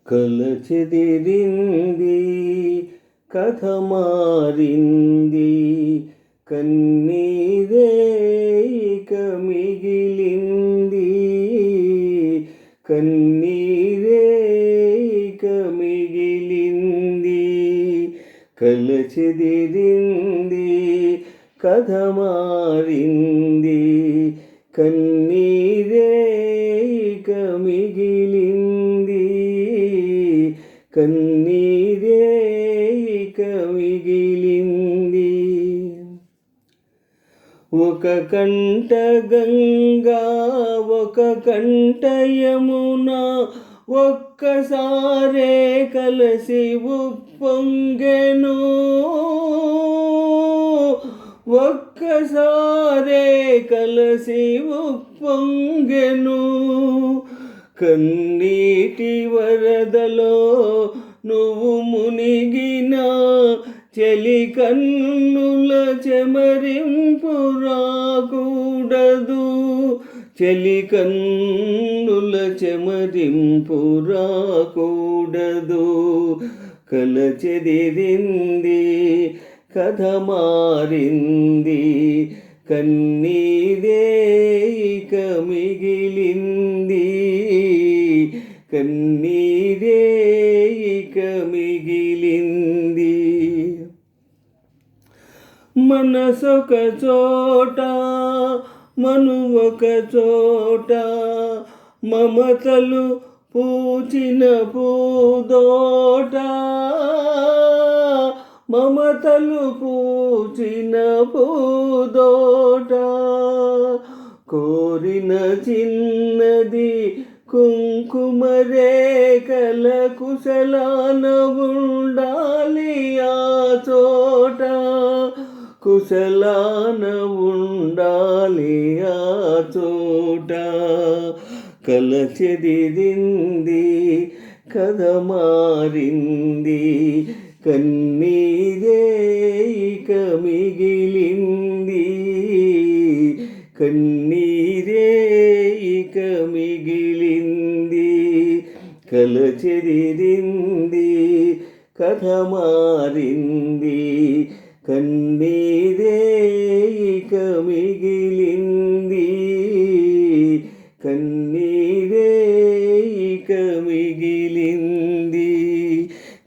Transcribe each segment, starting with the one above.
కల చెదిరింది, కథ మారింది, కన్నీరే ఇక మిగిలింది, కన్నీరే ఇక మిగిలింది. కల చెదిరింది, కథ మారింది, కన్నీరే ఇక మిగిలింది, కన్నీరే ఇక మిగిలింది. ఒక కంట గంగా, ఒక కంట యమున, ఒక్కసారే కలసి ఉప్పొంగెను, ఒక్కసారే కలసి ఉప్పొంగెను. కన్నీటి వరదలో నువ్వు మునిగిన, చెలి కన్నుల చెమరింపు రాకూడదు, చెలి కన్నుల చెమరింపు రాకూడదు. కల చెదిరింది, కథ మారింది, కన్నీరే ఇక మిగిలింది, కన్నీరే ఇక మిగిలింది. మనసొక చోట, మనువొక చోట, మమతలు పూచిన పూదోట, మమతలు పూచిన పూదోట. కోరిన చిన్నది కుంకుమ రేఖల కుశలాన ఉండాలి ఆ చోట, కుశలాన ఉండాలి ఆ చోట. కల చెదిరింది, కథ మారింది, కన్నీరే ఇక మిగిలింది, కన్నీరే ఇక మిగిలింది. కల చెదిరింది, కథ మారింది, కన్నీరే ఇక మిగిలింది, కన్నీరే ఇక మిగిలింది,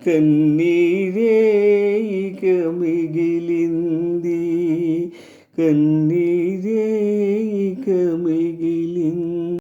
కన్నీరే ఇక మిగిలింది, కన్నీరే ఇక మిగిలింది.